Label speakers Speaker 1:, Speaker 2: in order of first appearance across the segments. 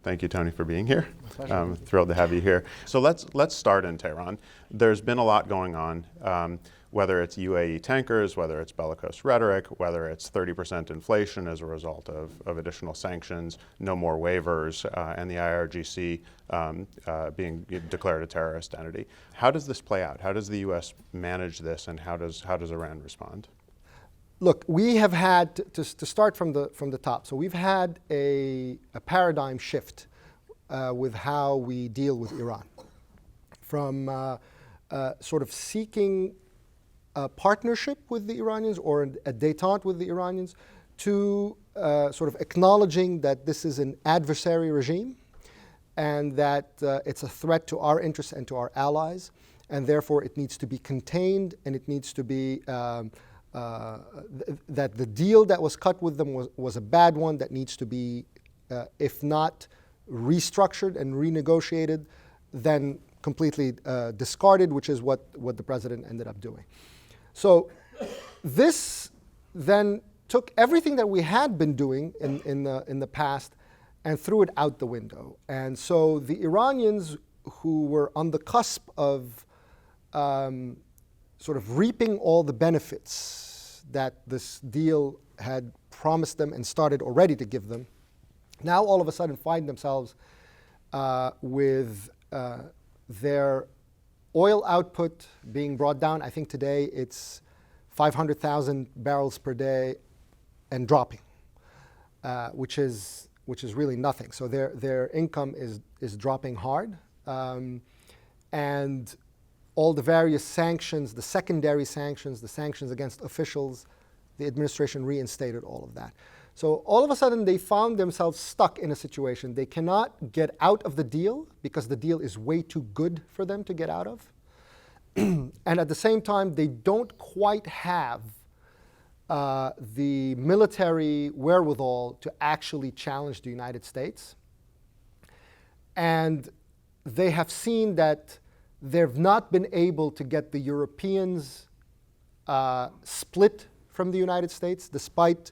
Speaker 1: Thank you, Tony, for being here.
Speaker 2: My pleasure.
Speaker 1: I'm thrilled to have you here. So let's start in Tehran. There's been a lot going on, whether it's UAE tankers, whether it's bellicose rhetoric, whether it's 30% inflation as a result of additional sanctions, no more waivers, and the IRGC being declared a terrorist entity. How does this play out? How does the U.S. manage this, and how does Iran respond?
Speaker 2: Look, we have had, to start from the top, so we've had a paradigm shift with how we deal with Iran. From sort of seeking a partnership with the Iranians or a détente with the Iranians to sort of acknowledging that this is an adversary regime and that it's a threat to our interests and to our allies, and therefore it needs to be contained, and it needs to be that the deal that was cut with them was a bad one that needs to be, if not restructured and renegotiated, then completely discarded, which is what the president ended up doing. So this then took everything that we had been doing in the past and threw it out the window. And so the Iranians, who were on the cusp of sort of reaping all the benefits that this deal had promised them and started already to give them, now all of a sudden find themselves with their oil output being brought down. I think today it's 500,000 barrels per day and dropping, which is really nothing. So their income is dropping hard, and all the various sanctions, the secondary sanctions, the sanctions against officials, the administration reinstated all of that. So all of a sudden they found themselves stuck in a situation. They cannot get out of the deal because the deal is way too good for them to get out of. And at the same time, they don't quite have the military wherewithal to actually challenge the United States. And they have seen that they've not been able to get the Europeans split from the United States, despite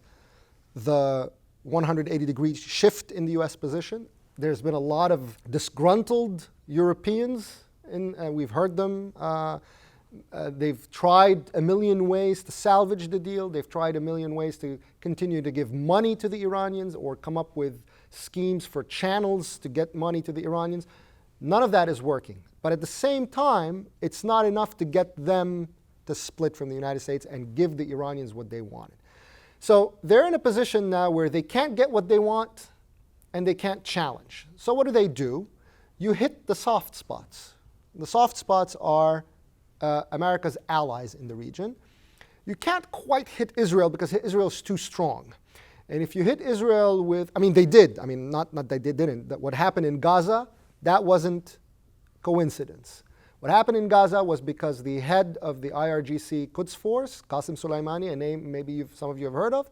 Speaker 2: the 180-degree shift in the US position. There's been a lot of disgruntled Europeans, and we've heard them. They've tried a million ways to salvage the deal. They've tried a million ways to continue to give money to the Iranians or come up with schemes for channels to get money to the Iranians. None of that is working. But at the same time, it's not enough to get them to split from the United States and give the Iranians what they wanted. So they're in a position now where they can't get what they want and they can't challenge. So what do? You hit the soft spots. The soft spots are America's allies in the region. You can't quite hit Israel because Israel is too strong. And if you hit Israel with, they did. Not that they didn't. That what happened in Gaza, that wasn't coincidence. What happened in Gaza was because the head of the IRGC Quds Force, Qasem Soleimani, a name maybe some of you have heard of,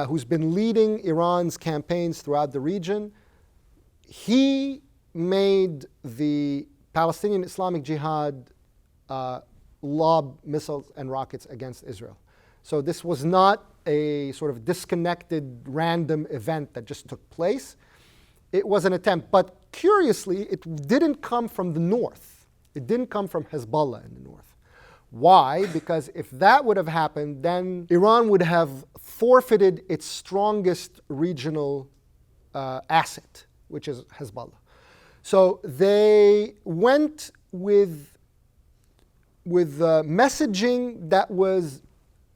Speaker 2: who's been leading Iran's campaigns throughout the region, he made the Palestinian Islamic Jihad lob missiles and rockets against Israel. So this was not a sort of disconnected random event that just took place. It was an attempt, but curiously, it didn't come from the north. It didn't come from Hezbollah in the north. Why? Because if that would have happened, then Iran would have forfeited its strongest regional asset, which is Hezbollah. So they went with messaging that was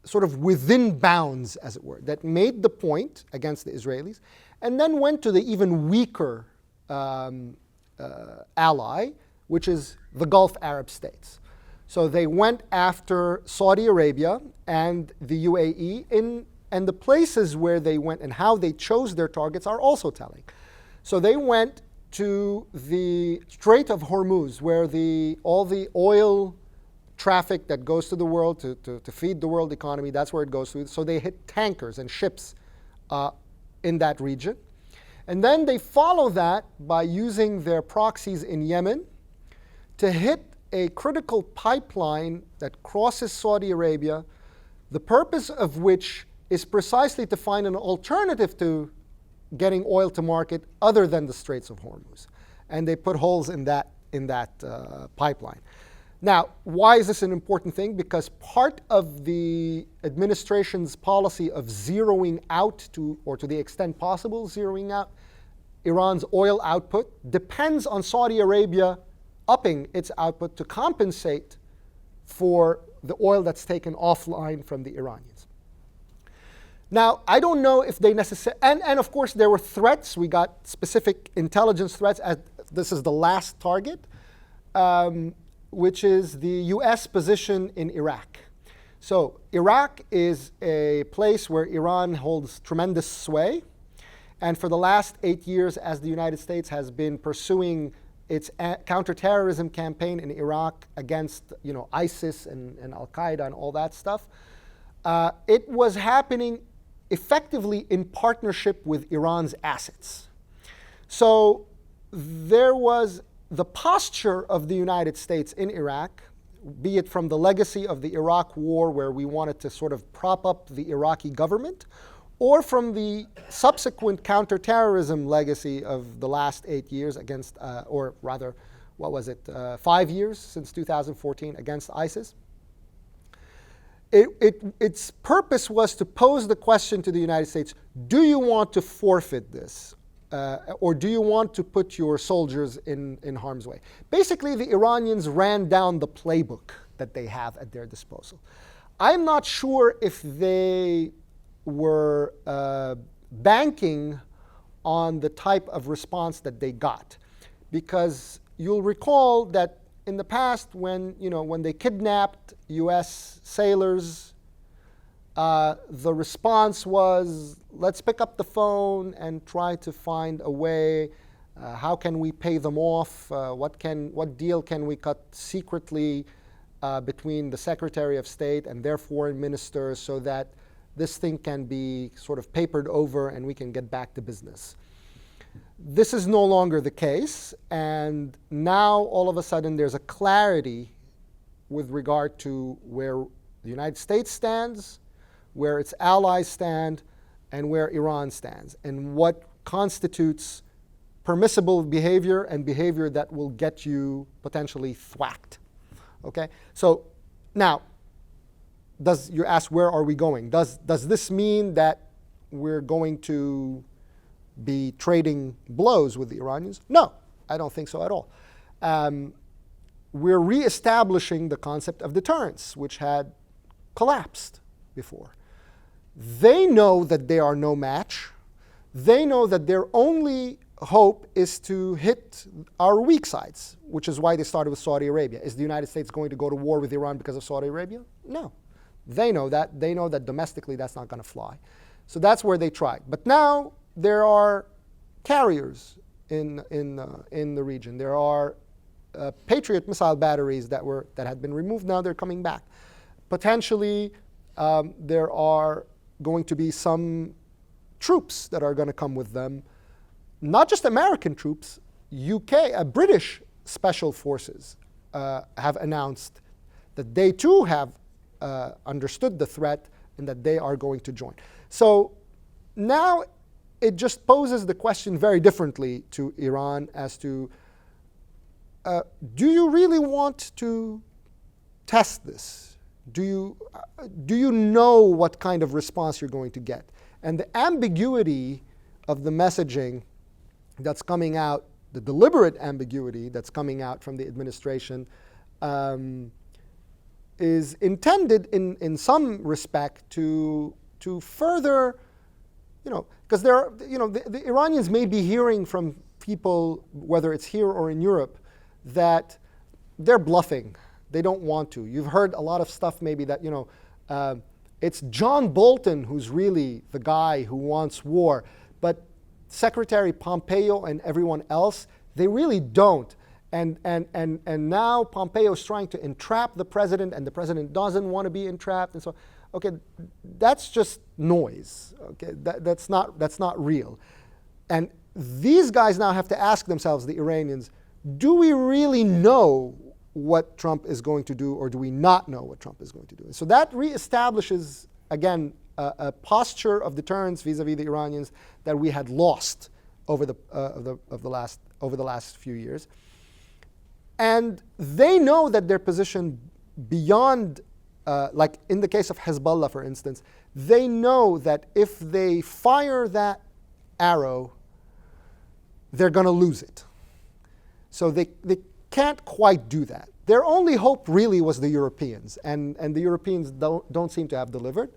Speaker 2: sort of within bounds, as it were, that made the point against the Israelis, and then went to the even weaker ally, which is the Gulf Arab states. So they went after Saudi Arabia and the UAE, and the places where they went and how they chose their targets are also telling. So they went to the Strait of Hormuz, where all the oil traffic that goes to the world to feed the world economy, that's where it goes to. So they hit tankers and ships in that region. And then they follow that by using their proxies in Yemen to hit a critical pipeline that crosses Saudi Arabia, the purpose of which is precisely to find an alternative to getting oil to market other than the Straits of Hormuz. And they put holes in that pipeline. Now, why is this an important thing? Because part of the administration's policy of zeroing out or to the extent possible, zeroing out Iran's oil output depends on Saudi Arabia upping its output to compensate for the oil that's taken offline from the Iranians. Now, I don't know if they necessarily, and of course there were threats. We got specific intelligence threats. This is the last target, which is the US position in Iraq. So Iraq is a place where Iran holds tremendous sway. And for the last 8 years, as the United States has been pursuing its counterterrorism campaign in Iraq against ISIS and Al-Qaeda and all that stuff, it was happening effectively in partnership with Iran's assets. So there was the posture of the United States in Iraq, be it from the legacy of the Iraq War, where we wanted to sort of prop up the Iraqi government, or from the subsequent counterterrorism legacy of the last 8 years against, or rather, 5 years since 2014 against ISIS. Its purpose was to pose the question to the United States, do you want to forfeit this? Or do you want to put your soldiers in harm's way? Basically, the Iranians ran down the playbook that they have at their disposal. I'm not sure if they were banking on the type of response that they got, because you'll recall that in the past, when they kidnapped U.S. sailors, the response was, let's pick up the phone and try to find a way. How can we pay them off? What deal can we cut secretly between the Secretary of State and their foreign ministers so that this thing can be sort of papered over and we can get back to business? This is no longer the case, and now all of a sudden there's a clarity with regard to where the United States stands, where its allies stand, and where Iran stands, and what constitutes permissible behavior and behavior that will get you potentially thwacked. Okay? So now, you ask, where are we going? Does this mean that we're going to be trading blows with the Iranians? No, I don't think so at all. We're reestablishing the concept of deterrence, which had collapsed before. They know that they are no match. They know that their only hope is to hit our weak sides, which is why they started with Saudi Arabia. Is the United States going to go to war with Iran because of Saudi Arabia? No. They know that. They know that domestically that's not going to fly. So that's where they tried. But now there are carriers in the region. There are Patriot missile batteries that had been removed. Now they're coming back. Potentially, there are going to be some troops that are going to come with them. Not just American troops. British special forces have announced that they too have understood the threat and that they are going to join. So now it just poses the question very differently to Iran as to, do you really want to test this? Do you know what kind of response you're going to get? And the ambiguity of the messaging that's coming out, the deliberate ambiguity that's coming out from the administration, is intended in some respect to further, because the Iranians may be hearing from people, whether it's here or in Europe, that they're bluffing. They don't want to. You've heard a lot of stuff maybe that, it's John Bolton who's really the guy who wants war, but Secretary Pompeo and everyone else, they really don't. And now Pompeo is trying to entrap the president, and the president doesn't want to be entrapped, and so, okay, that's just noise. Okay, that's not real. And these guys now have to ask themselves, the Iranians, do we really know what Trump is going to do, or do we not know what Trump is going to do? And so that reestablishes, again, a posture of deterrence vis-a-vis the Iranians that we had lost over the last few years. And they know that their position beyond, like in the case of Hezbollah, for instance, they know that if they fire that arrow, they're going to lose it. So they can't quite do that. Their only hope really was the Europeans, and the Europeans don't seem to have delivered.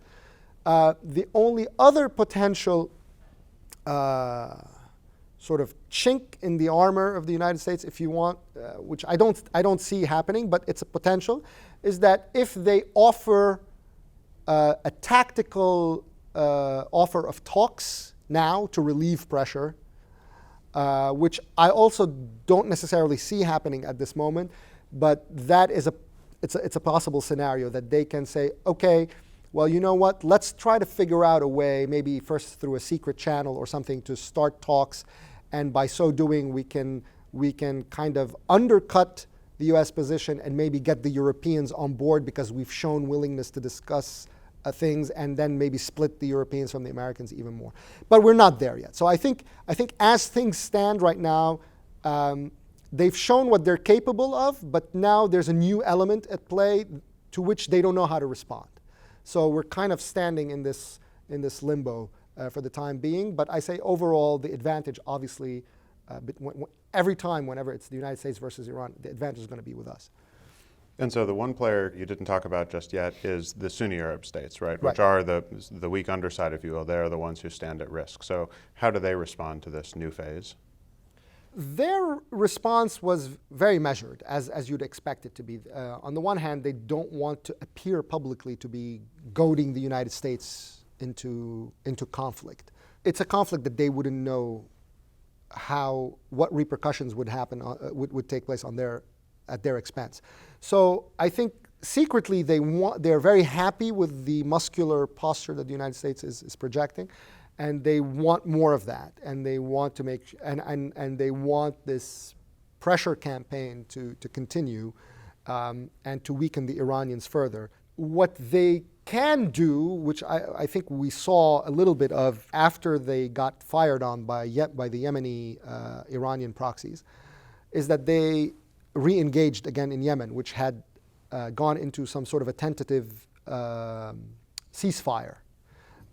Speaker 2: The only other potential sort of chink in the armor of the United States, if you want, which I don't see happening, but it's a potential, is that if they offer a tactical offer of talks now to relieve pressure, which I also don't necessarily see happening at this moment, but that is it's a possible scenario that they can say, okay, well, you know what, let's try to figure out a way, maybe first through a secret channel or something, to start talks, and by so doing we can kind of undercut the US position and maybe get the Europeans on board because we've shown willingness to discuss things, and then maybe split the Europeans from the Americans even more. But we're not there yet. So I think as things stand right now, they've shown what they're capable of, but now there's a new element at play to which they don't know how to respond. So we're kind of standing in this limbo for the time being. But I say overall, the advantage, obviously, every time, whenever it's the United States versus Iran, the advantage is going to be with us.
Speaker 1: And so the one player you didn't talk about just yet is the Sunni Arab states, right?
Speaker 2: Right.
Speaker 1: Which are the weak underside, if you will. They're the ones who stand at risk. So how do they respond to this new phase?
Speaker 2: Their response was very measured, as you'd expect it to be. On the one hand, they don't want to appear publicly to be goading the United States into conflict. It's a conflict that they wouldn't know what repercussions would happen, would take place at their expense. So I think secretly they're very happy with the muscular posture that the United States is projecting. And they want more of that, and they want to make and they want this pressure campaign to continue, and to weaken the Iranians further. What they can do, which I think we saw a little bit of after they got fired on by the Yemeni Iranian proxies, is that they re-engaged again in Yemen, which had gone into some sort of a tentative ceasefire.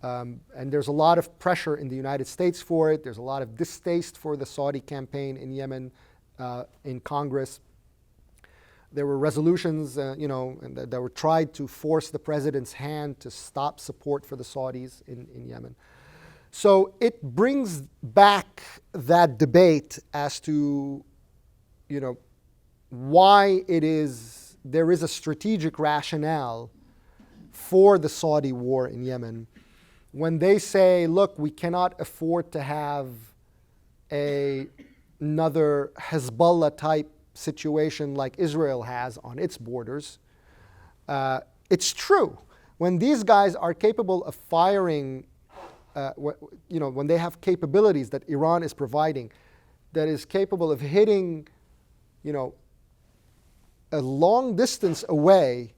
Speaker 2: And there's a lot of pressure in the United States for it. There's a lot of distaste for the Saudi campaign in Yemen in Congress. There were resolutions, that were tried to force the president's hand to stop support for the Saudis in Yemen. So it brings back that debate as to, why there is a strategic rationale for the Saudi war in Yemen. When they say, look, we cannot afford to have another Hezbollah-type situation like Israel has on its borders, it's true. When these guys are capable of firing, when they have capabilities that Iran is providing, that is capable of hitting, a long distance away,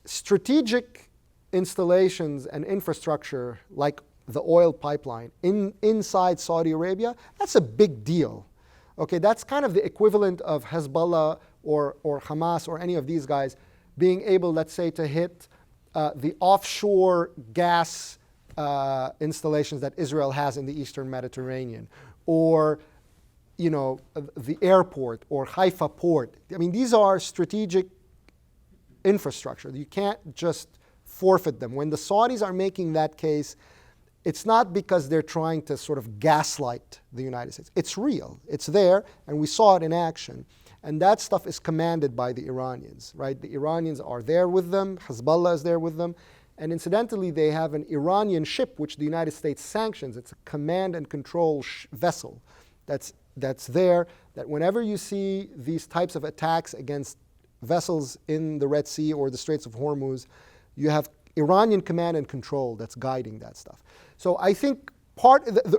Speaker 2: strategic installations and infrastructure like the oil pipeline inside Saudi Arabia, that's a big deal. Okay, that's kind of the equivalent of Hezbollah or Hamas or any of these guys being able, let's say, to hit the offshore gas installations that Israel has in the Eastern Mediterranean, or the airport or Haifa port. I mean, these are strategic infrastructure. You can't just forfeit them. When the Saudis are making that case, it's not because they're trying to sort of gaslight the United States. It's real. It's there, and we saw it in action. And that stuff is commanded by the Iranians, right? The Iranians are there with them. Hezbollah is there with them. And incidentally, they have an Iranian ship, which the United States sanctions. It's a command and control vessel that's there, that whenever you see these types of attacks against vessels in the Red Sea or the Straits of Hormuz, you have Iranian command and control that's guiding that stuff. So I think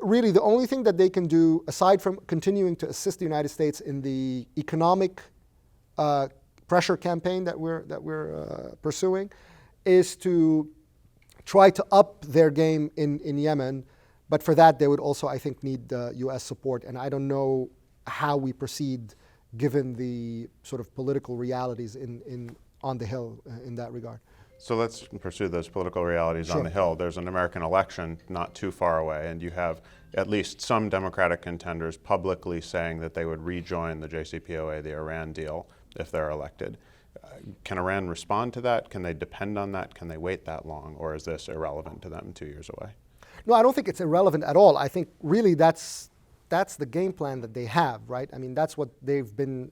Speaker 2: really the only thing that they can do, aside from continuing to assist the United States in the economic pressure campaign that we're pursuing, is to try to up their game in Yemen. But for that, they would also, I think, need U.S. support. And I don't know how we proceed given the sort of political realities on the Hill in that regard.
Speaker 1: So let's pursue those political realities on the Hill. There's an American election not too far away, and you have at least some Democratic contenders publicly saying that they would rejoin the JCPOA, the Iran deal, if they're elected. Can Iran respond to that? Can they depend on that? Can they wait that long? Or is this irrelevant to them 2 years away?
Speaker 2: No, I don't think it's irrelevant at all. I think really that's the game plan that they have, right? I mean, that's what they've been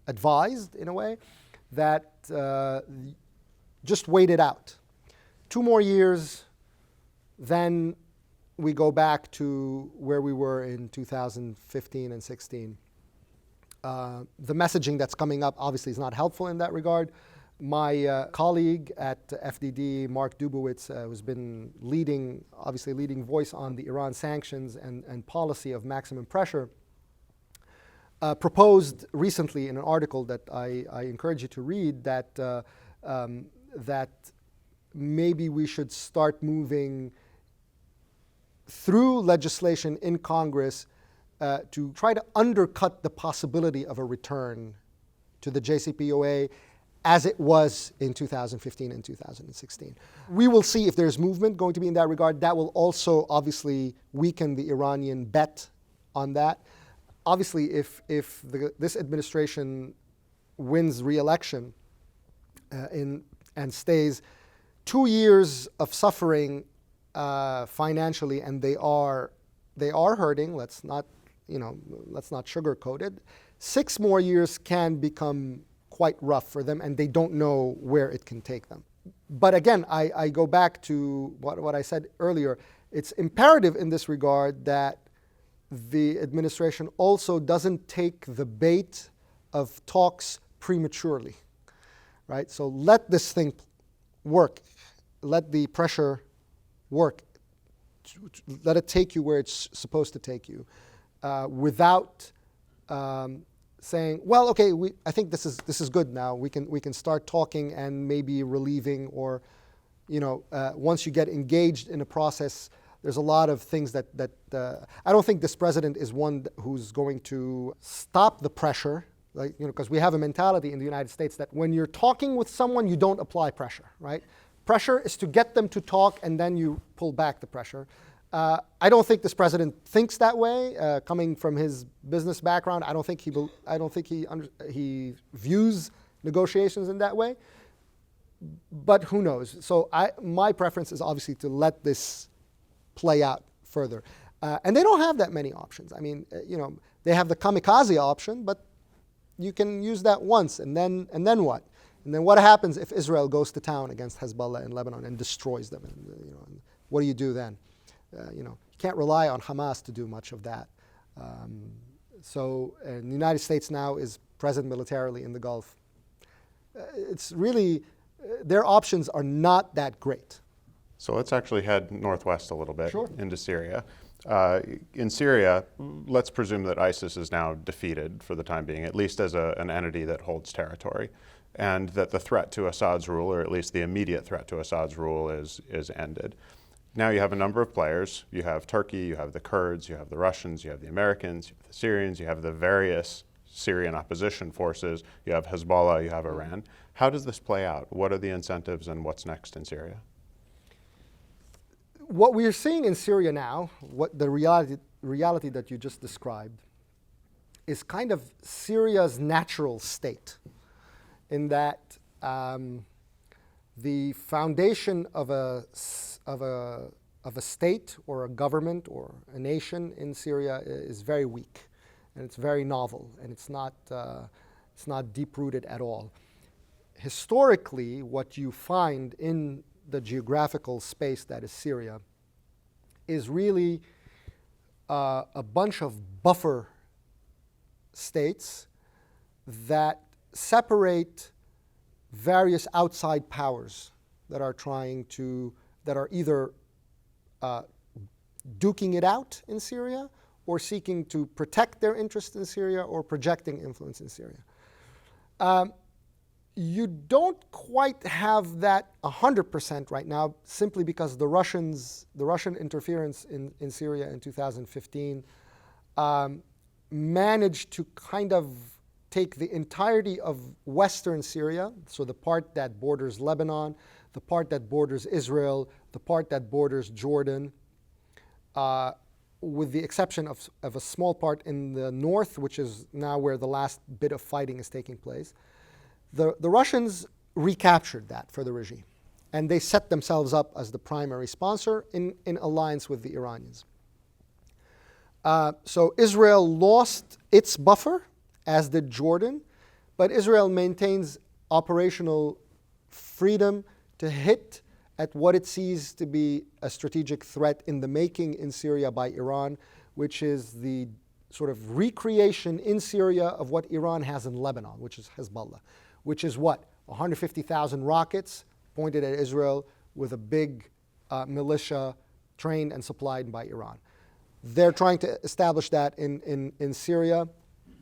Speaker 2: advised in a way, that just wait it out. 2 more years, then we go back to where we were in 2015 and 16. The messaging that's coming up obviously is not helpful in that regard. My colleague at FDD, Mark Dubowitz, who's been leading voice on the Iran sanctions and policy of maximum pressure, proposed recently in an article that I encourage you to read that maybe we should start moving through legislation in Congress to try to undercut the possibility of a return to the JCPOA as it was in 2015 and 2016. We will see if there's movement going to be in that regard. That will also obviously weaken the Iranian bet on that. Obviously, if this administration wins re-election and stays, 2 years of suffering financially, and they are hurting. Let's not sugarcoat it. 6 more years can become quite rough for them, and they don't know where it can take them. But again, I go back to what I said earlier. It's imperative in this regard that the administration also doesn't take the bait of talks prematurely, right? So let this thing work. Let the pressure work. Let it take you where it's supposed to take you, without saying, well, okay, I think this is good now. We can start talking and maybe relieving, or once you get engaged in a process, there's a lot of things that I don't think this president is one who's going to stop the pressure, because we have a mentality in the United States that when you're talking with someone, you don't apply pressure, right? Pressure is to get them to talk, and then you pull back the pressure. I don't think this president thinks that way. Coming from his business background, I don't think he views negotiations in that way. But who knows? So my preference is obviously to let this play out further. And they don't have that many options. I mean, they have the kamikaze option, but you can use that once, and then what? And then what happens if Israel goes to town against Hezbollah in Lebanon and destroys them? And what do you do then? You can't rely on Hamas to do much of that. And the United States now is present militarily in the Gulf. It's really, their options are not that great.
Speaker 1: So let's actually head northwest a little bit into Syria. In Syria, let's presume that ISIS is now defeated for the time being, at least as an entity that holds territory, and that the threat to Assad's rule, or at least the immediate threat to Assad's rule, is ended. Now you have a number of players. You have Turkey, you have the Kurds, you have the Russians, you have the Americans, you have the Syrians, you have the various Syrian opposition forces, you have Hezbollah, you have Iran. How does this play out? What are the incentives, and what's next in Syria?
Speaker 2: What we are seeing in Syria now, what the reality that you just described, is kind of Syria's natural state, in that the foundation of a state or a government or a nation in Syria is very weak, and it's very novel, and it's not deep-rooted at all. Historically, what you find in the geographical space that is Syria is really a bunch of buffer states that separate various outside powers that are either duking it out in Syria, or seeking to protect their interest in Syria, or projecting influence in Syria. You don't quite have that 100% right now, simply because the Russian interference in Syria in 2015 managed to kind of take the entirety of Western Syria, so the part that borders Lebanon, the part that borders Israel, the part that borders Jordan, with the exception of a small part in the north, which is now where the last bit of fighting is taking place. The Russians recaptured that for the regime, and they set themselves up as the primary sponsor in alliance with the Iranians. So Israel lost its buffer, as did Jordan, but Israel maintains operational freedom to hit at what it sees to be a strategic threat in the making in Syria by Iran, which is the sort of recreation in Syria of what Iran has in Lebanon, which is Hezbollah, which is what? 150,000 rockets pointed at Israel with a big militia trained and supplied by Iran. They're trying to establish that in Syria.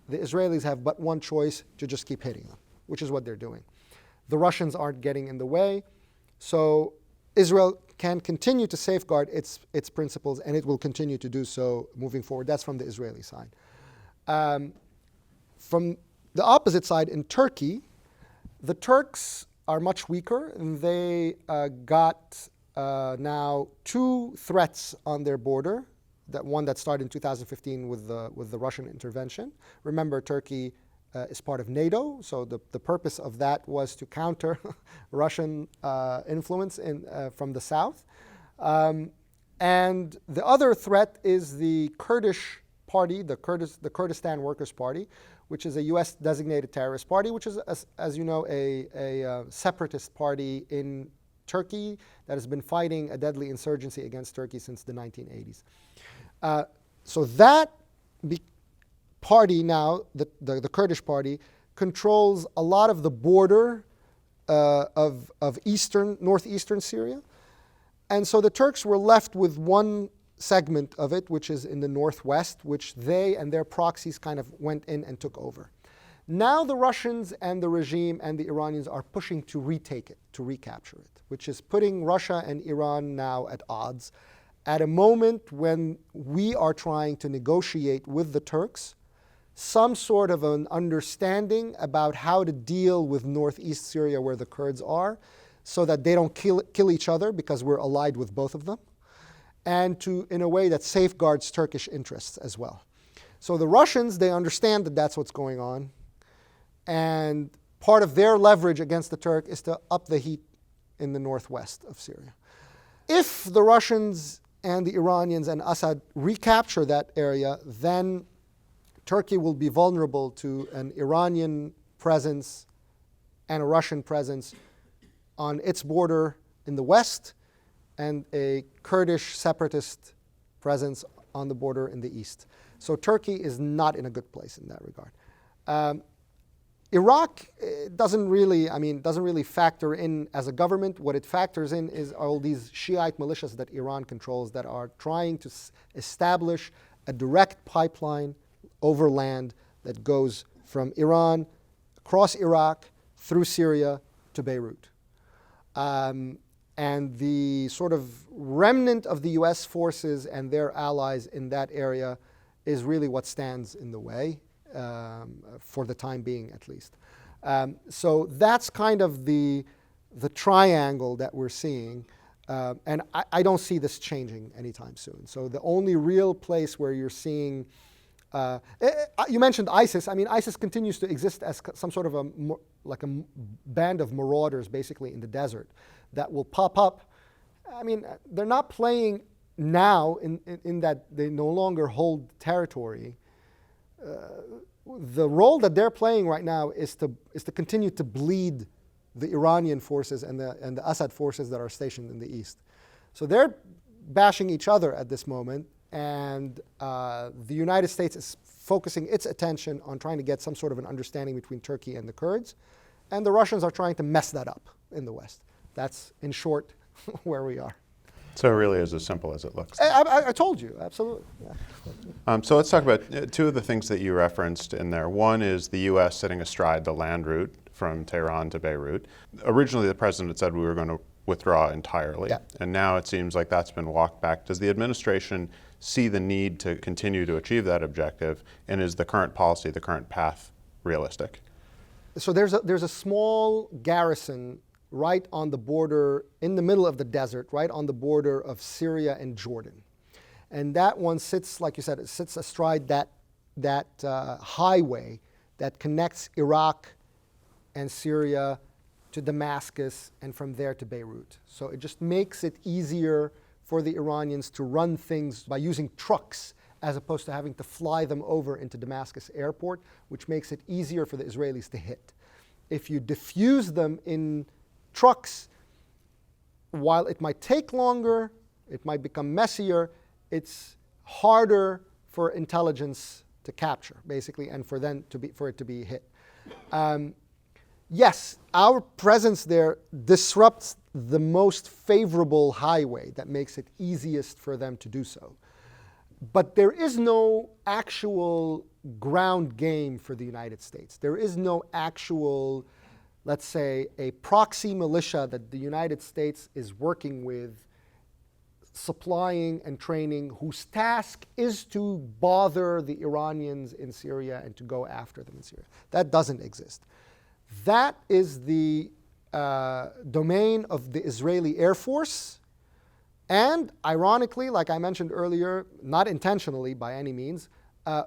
Speaker 2: The Israelis have but one choice: to just keep hitting them, which is what they're doing. The Russians aren't getting in the way, so Israel can continue to safeguard its principles, and it will continue to do so moving forward. That's from the Israeli side. From the opposite side, in Turkey, the Turks are much weaker, and they got now two threats on their border. That one that started in 2015 with the Russian intervention. Remember, Turkey is part of NATO, so the purpose of that was to counter Russian influence from the south. And the other threat is the Kurdish party, the Kurdistan Workers' Party, which is a U.S. designated terrorist party, which is, as you know, a separatist party in Turkey that has been fighting a deadly insurgency against Turkey since the 1980s. So that party now, the Kurdish party, controls a lot of the border of northeastern Syria. And so the Turks were left with one segment of it, which is in the northwest, which they and their proxies kind of went in and took over. Now the Russians and the regime and the Iranians are pushing to retake it, to recapture it, which is putting Russia and Iran now at odds at a moment when we are trying to negotiate with the Turks some sort of an understanding about how to deal with northeast Syria, where the Kurds are, so that they don't kill each other, because we're allied with both of them, and in a way that safeguards Turkish interests as well. So the Russians, they understand that that's what's going on, and part of their leverage against the Turk is to up the heat in the northwest of Syria. If the Russians and the Iranians and Assad recapture that area, then Turkey will be vulnerable to an Iranian presence and a Russian presence on its border in the west, and a Kurdish separatist presence on the border in the east. So Turkey is not in a good place in that regard. Iraq doesn't really factor in as a government. What it factors in is all these Shiite militias that Iran controls that are trying to establish a direct pipeline over land that goes from Iran across Iraq through Syria to Beirut. And the sort of remnant of the US forces and their allies in that area is really what stands in the way. For the time being, at least. So that's kind of the triangle that we're seeing, and I don't see this changing anytime soon. So the only real place where you're seeing, you mentioned ISIS. I mean, ISIS continues to exist as some sort of a band of marauders, basically, in the desert that will pop up. I mean, they're not playing now in that they no longer hold territory. The role that they're playing right now is to continue to bleed the Iranian forces and the Assad forces that are stationed in the east. So they're bashing each other at this moment, and the United States is focusing its attention on trying to get some sort of an understanding between Turkey and the Kurds, and the Russians are trying to mess that up in the West. That's, in short, where we are.
Speaker 1: So it really is as simple as it looks.
Speaker 2: I told you, absolutely. Yeah.
Speaker 1: So let's talk about two of the things that you referenced in there. One is the U.S. sitting astride the land route from Tehran to Beirut. Originally, the president said we were going to withdraw entirely,
Speaker 2: Yeah.
Speaker 1: and now it seems like that's been walked back. Does the administration see the need to continue to achieve that objective, and is the current policy, the current path, realistic?
Speaker 2: So there's a small garrison right on the border, in the middle of the desert, right on the border of Syria and Jordan. And that one sits, like you said, it sits astride that highway that connects Iraq and Syria to Damascus, and from there to Beirut. So it just makes it easier for the Iranians to run things by using trucks as opposed to having to fly them over into Damascus airport, which makes it easier for the Israelis to hit. If you diffuse them in trucks, while it might take longer, it might become messier, it's harder for intelligence to capture, basically, and for it to be hit. Yes, our presence there disrupts the most favorable highway that makes it easiest for them to do so. But there is no actual ground game for the United States. There is no actual, let's say, a proxy militia that the United States is working with, supplying and training, whose task is to bother the Iranians in Syria and to go after them in Syria. That doesn't exist. That is the domain of the Israeli Air Force, and ironically, like I mentioned earlier, not intentionally by any means,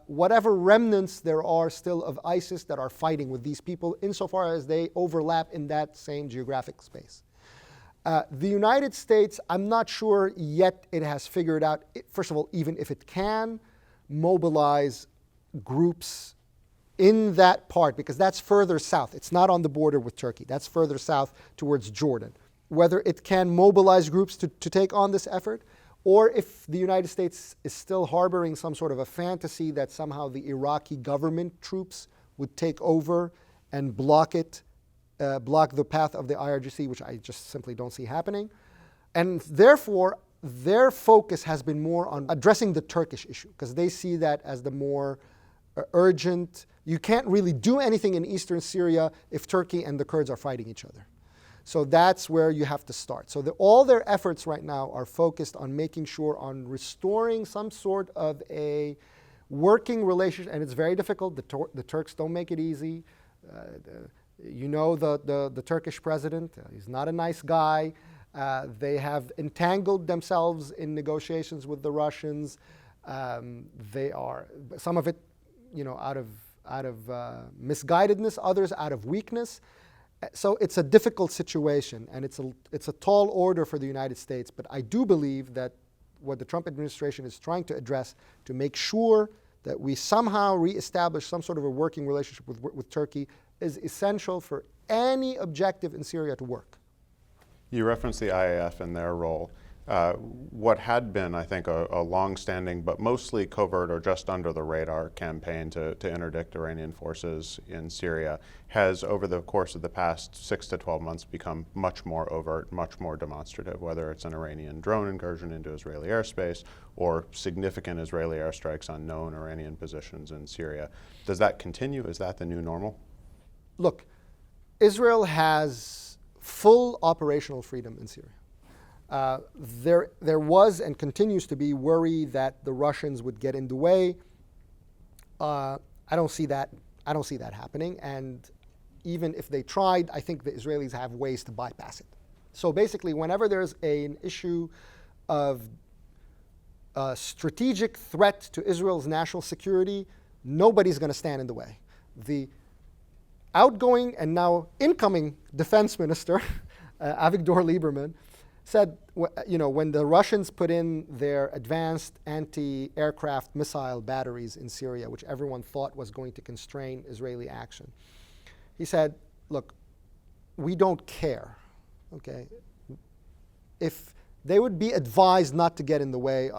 Speaker 2: whatever remnants there are still of ISIS that are fighting with these people, insofar as they overlap in that same geographic space. The United States, I'm not sure yet it has figured out, first of all, even if it can mobilize groups in that part, because that's further south. It's not on the border with Turkey. That's further south towards Jordan. Whether it can mobilize groups to take on this effort, or if the United States is still harboring some sort of a fantasy that somehow the Iraqi government troops would take over and block the path of the IRGC, which I just simply don't see happening. And therefore, their focus has been more on addressing the Turkish issue, because they see that as the more urgent. You can't really do anything in eastern Syria if Turkey and the Kurds are fighting each other. So that's where you have to start. So all their efforts right now are focused on making sure on restoring some sort of a working relationship, and it's very difficult. The Turks don't make it easy. The Turkish president, he's not a nice guy. They have entangled themselves in negotiations with the Russians. They are, some of it, out of misguidedness, others out of weakness. So it's a difficult situation, and it's a tall order for the United States. But I do believe that what the Trump administration is trying to address, to make sure that we somehow reestablish some sort of a working relationship with Turkey, is essential for any objective in Syria to work.
Speaker 1: You referenced the IAF and their role. What had been, I think, a long-standing but mostly covert or just under the radar campaign to interdict Iranian forces in Syria has, over the course of the past 6 to 12 months, become much more overt, much more demonstrative, whether it's an Iranian drone incursion into Israeli airspace or significant Israeli airstrikes on known Iranian positions in Syria. Does that continue? Is that the new normal?
Speaker 2: Look, Israel has full operational freedom in Syria. There was and continues to be worry that the Russians would get in the way. I don't see that happening. And even if they tried, I think the Israelis have ways to bypass it. So basically, whenever there's an issue of a strategic threat to Israel's national security, nobody's going to stand in the way. The outgoing and now incoming defense minister, Avigdor Lieberman, said, when the Russians put in their advanced anti-aircraft missile batteries in Syria, which everyone thought was going to constrain Israeli action, he said, look, we don't care, okay? If they would be advised not to get in the way,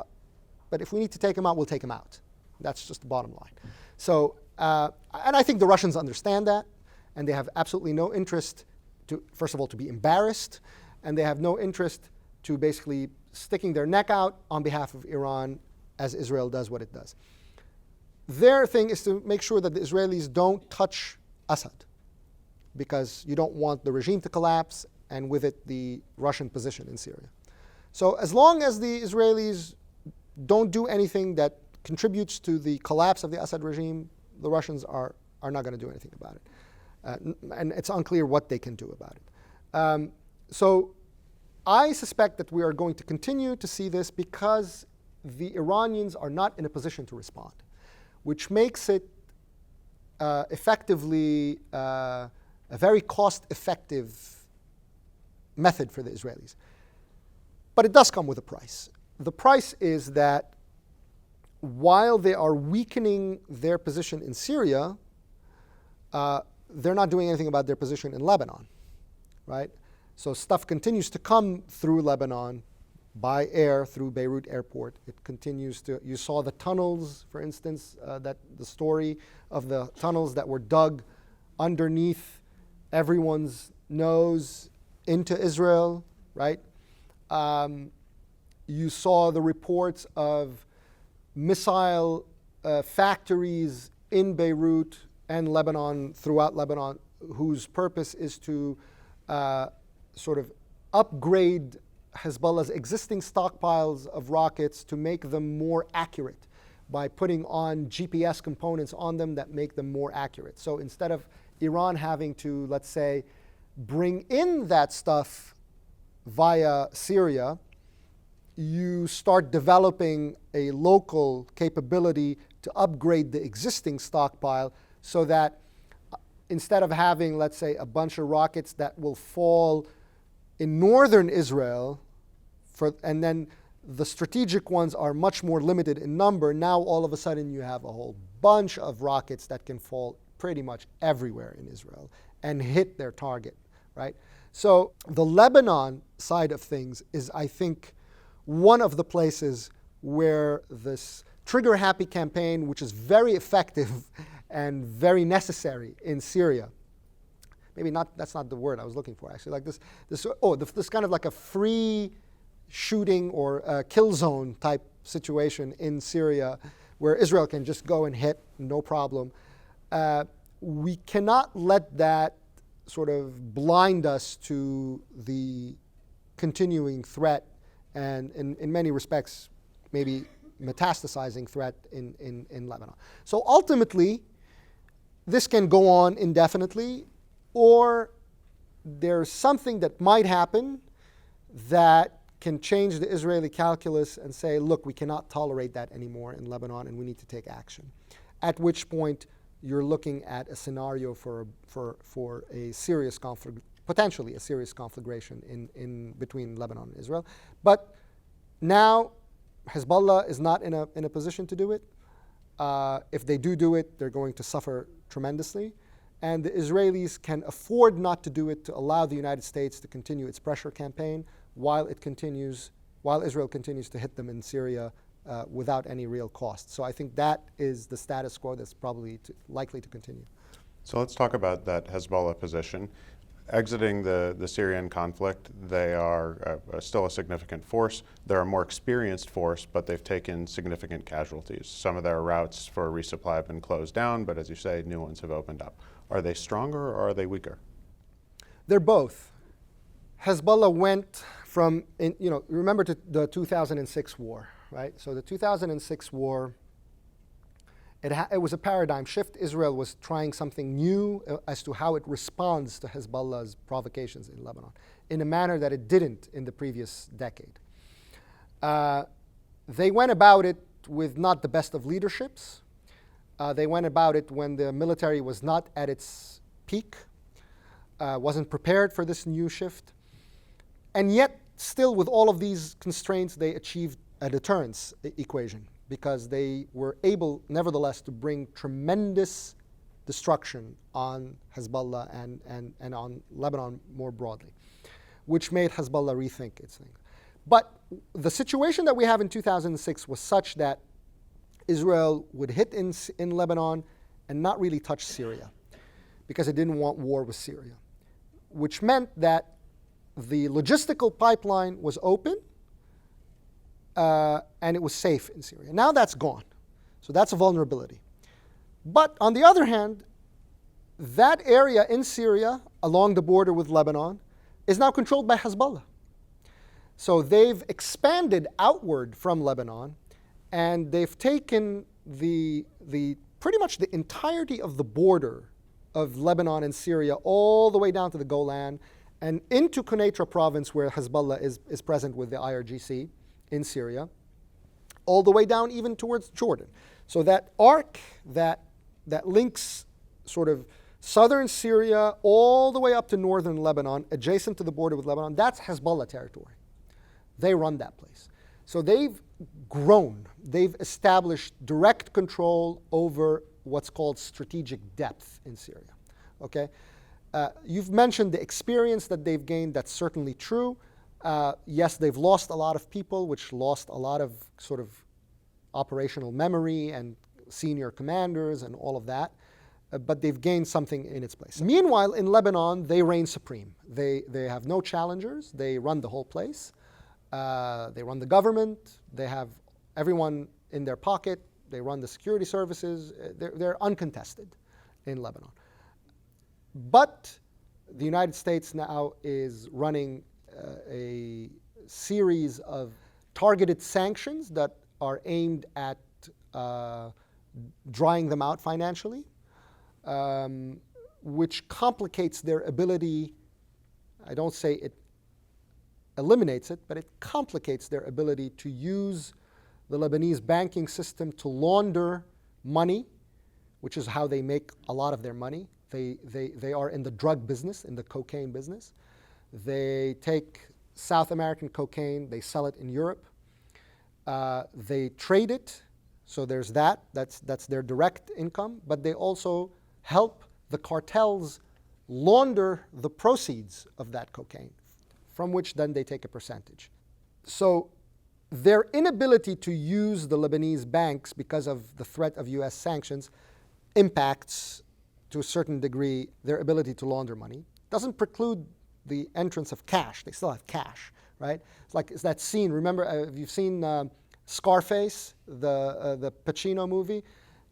Speaker 2: but if we need to take them out, we'll take them out. That's just the bottom line. So, and I think the Russians understand that, and they have absolutely no interest to, first of all, to be embarrassed, and they have no interest to basically sticking their neck out on behalf of Iran as Israel does what it does. Their thing is to make sure that the Israelis don't touch Assad, because you don't want the regime to collapse, and with it the Russian position in Syria. So as long as the Israelis don't do anything that contributes to the collapse of the Assad regime, the Russians are not going to do anything about it. And it's unclear what they can do about it. So I suspect that we are going to continue to see this because the Iranians are not in a position to respond, which makes it effectively a very cost-effective method for the Israelis. But it does come with a price. The price is that while they are weakening their position in Syria, they're not doing anything about their position in Lebanon, right? So stuff continues to come through Lebanon by air through Beirut airport. It continues to, you saw the tunnels, for instance, that the story of the tunnels that were dug underneath everyone's nose into Israel, right? You saw the reports of missile factories in Beirut and Lebanon, throughout Lebanon, whose purpose is to sort of upgrade Hezbollah's existing stockpiles of rockets to make them more accurate by putting on GPS components on them that make them more accurate. So instead of Iran having to, let's say, bring in that stuff via Syria, you start developing a local capability to upgrade the existing stockpile so that instead of having, let's say, a bunch of rockets that will fall in northern Israel, and then the strategic ones are much more limited in number, now all of a sudden you have a whole bunch of rockets that can fall pretty much everywhere in Israel and hit their target, right? So the Lebanon side of things is, I think, one of the places where this trigger-happy campaign, which is very effective and very necessary in Syria, maybe not, that's not the word I was looking for actually, like this kind of like a free shooting or kill zone type situation in Syria where Israel can just go and hit, no problem. We cannot let that sort of blind us to the continuing threat and in many respects maybe metastasizing threat in Lebanon. So ultimately, this can go on indefinitely, or there's something that might happen that can change the Israeli calculus and say, look, we cannot tolerate that anymore in Lebanon and we need to take action. At which point you're looking at a scenario for a serious conflict, potentially a serious conflagration in between Lebanon and Israel. But now Hezbollah is not in a position to do it. If they do it, they're going to suffer tremendously. And the Israelis can afford not to do it to allow the United States to continue its pressure campaign while Israel continues to hit them in Syria without any real cost. So I think that is the status quo that's probably likely to continue.
Speaker 1: So let's talk about that Hezbollah position. Exiting the Syrian conflict, they are still a significant force. They're a more experienced force, but they've taken significant casualties. Some of their routes for resupply have been closed down, but as you say, new ones have opened up. Are they stronger or are they weaker?
Speaker 2: They're both. Hezbollah went from, remember the 2006 war, right? So the 2006 war, it was a paradigm shift. Israel was trying something new as to how it responds to Hezbollah's provocations in Lebanon in a manner that it didn't in the previous decade. They went about it with not the best of leaderships. They went about it when the military was not at its peak, wasn't prepared for this new shift. And yet, still with all of these constraints, they achieved a deterrence equation, because they were able, nevertheless, to bring tremendous destruction on Hezbollah and on Lebanon more broadly, which made Hezbollah rethink its thing. But the situation that we have in 2006 was such that Israel would hit in Lebanon and not really touch Syria, because it didn't want war with Syria, which meant that the logistical pipeline was open, and it was safe in Syria. Now that's gone. So that's a vulnerability. But on the other hand, that area in Syria along the border with Lebanon is now controlled by Hezbollah. So they've expanded outward from Lebanon, and they've taken the pretty much the entirety of the border of Lebanon and Syria all the way down to the Golan and into Quneitra province, where Hezbollah is present with the IRGC in Syria, all the way down even towards Jordan. So that arc that links sort of southern Syria all the way up to northern Lebanon, adjacent to the border with Lebanon, that's Hezbollah territory. They run that place. So they've grown. They've established direct control over what's called strategic depth in Syria. Okay? You've mentioned the experience that they've gained. That's certainly true. Yes, they've lost a lot of people, which lost a lot of sort of operational memory and senior commanders and all of that. But they've gained something in its place. Meanwhile, in Lebanon, they reign supreme. They have no challengers. They run the whole place. They run the government. They have everyone in their pocket. They run the security services. They're uncontested in Lebanon. But the United States now is running a series of targeted sanctions that are aimed at drying them out financially, which complicates their ability. I don't say it eliminates it, but it complicates their ability to use the Lebanese banking system to launder money, which is how they make a lot of their money. They are in the drug business, in the cocaine business. They take South American cocaine, they sell it in Europe. They trade it, so there's that. That's their direct income, but they also help the cartels launder the proceeds of that cocaine, from which then they take a percentage. So their inability to use the Lebanese banks because of the threat of US sanctions impacts, to a certain degree, their ability to launder money. Doesn't preclude the entrance of cash. They still have cash, right? It's that scene. Remember, if you've seen Scarface, the Pacino movie,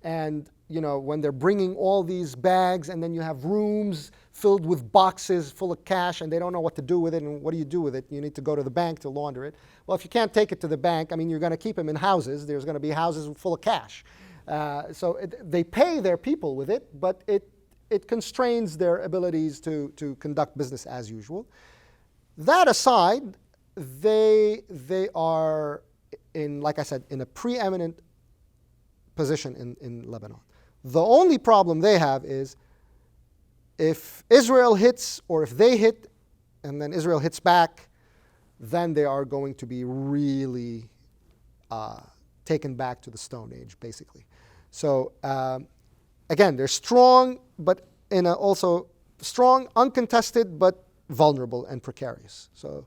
Speaker 2: and when they're bringing all these bags, and then you have rooms filled with boxes full of cash, and they don't know what to do with it. And what do you do with it? You need to go to the bank to launder it. Well, if you can't take it to the bank, you're going to keep them in houses. There's going to be houses full of cash. So they pay their people with it, but it constrains their abilities to conduct business as usual. That aside, they are like I said, in a preeminent position in Lebanon. The only problem they have is if Israel hits, or if they hit, and then Israel hits back, then they are going to be really taken back to the Stone Age, basically. So again, they're strong, but also strong, uncontested, but vulnerable and precarious. So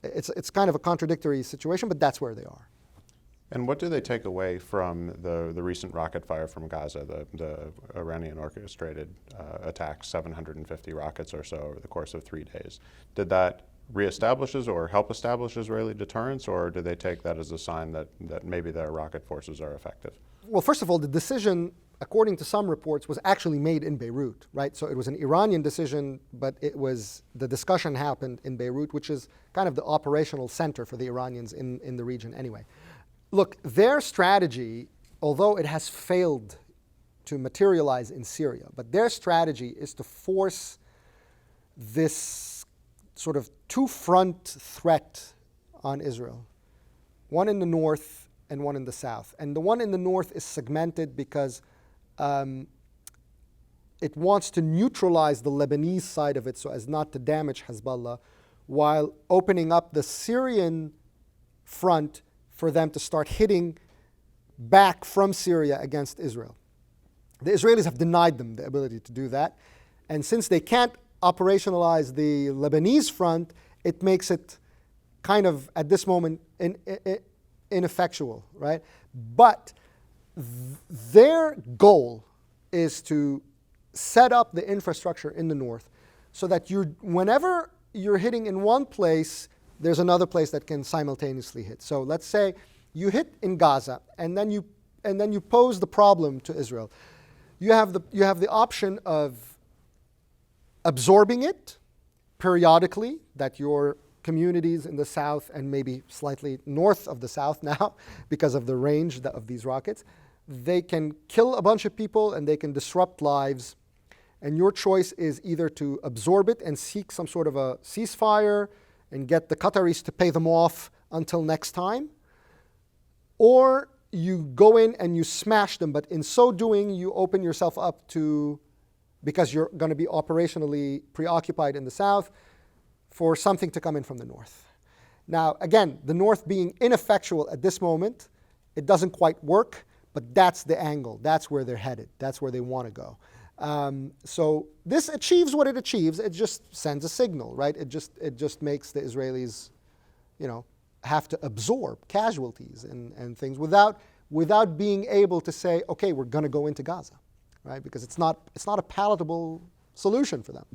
Speaker 2: it's kind of a contradictory situation, but that's where they are.
Speaker 1: And what do they take away from the recent rocket fire from Gaza, the Iranian orchestrated attack, 750 rockets or so over the course of 3 days? Did that reestablishes or help establish Israeli deterrence, or do they take that as a sign that maybe their rocket forces are effective?
Speaker 2: Well, first of all, the decision, according to some reports, was actually made in Beirut, right? So it was an Iranian decision, but the discussion happened in Beirut, which is kind of the operational center for the Iranians in the region anyway. Look, their strategy, although it has failed to materialize in Syria, but their strategy is to force this sort of two-front threat on Israel, one in the north and one in the south. And the one in the north is segmented because it wants to neutralize the Lebanese side of it so as not to damage Hezbollah, while opening up the Syrian front for them to start hitting back from Syria against Israel. The Israelis have denied them the ability to do that. And since they can't operationalize the Lebanese front, it makes it kind of, at this moment, ineffectual, right? But their goal is to set up the infrastructure in the north so that whenever you're hitting in one place, there's another place that can simultaneously hit. So let's say you hit in Gaza, and then you pose the problem to Israel. You have the option of absorbing it periodically, that your communities in the south and maybe slightly north of the south now, because of the range of these rockets, they can kill a bunch of people and they can disrupt lives. And your choice is either to absorb it and seek some sort of a ceasefire and get the Qataris to pay them off until next time, or you go in and you smash them, but in so doing, you open yourself up to, because you're going to be operationally preoccupied in the south, for something to come in from the north. Now, again, the north being ineffectual at this moment, it doesn't quite work, but that's the angle. That's where they're headed. That's where they want to go. So this achieves what it achieves. It just sends a signal, right? It just makes the Israelis, have to absorb casualties and things without being able to say, okay, we're going to go into Gaza, right? Because it's not a palatable solution for them.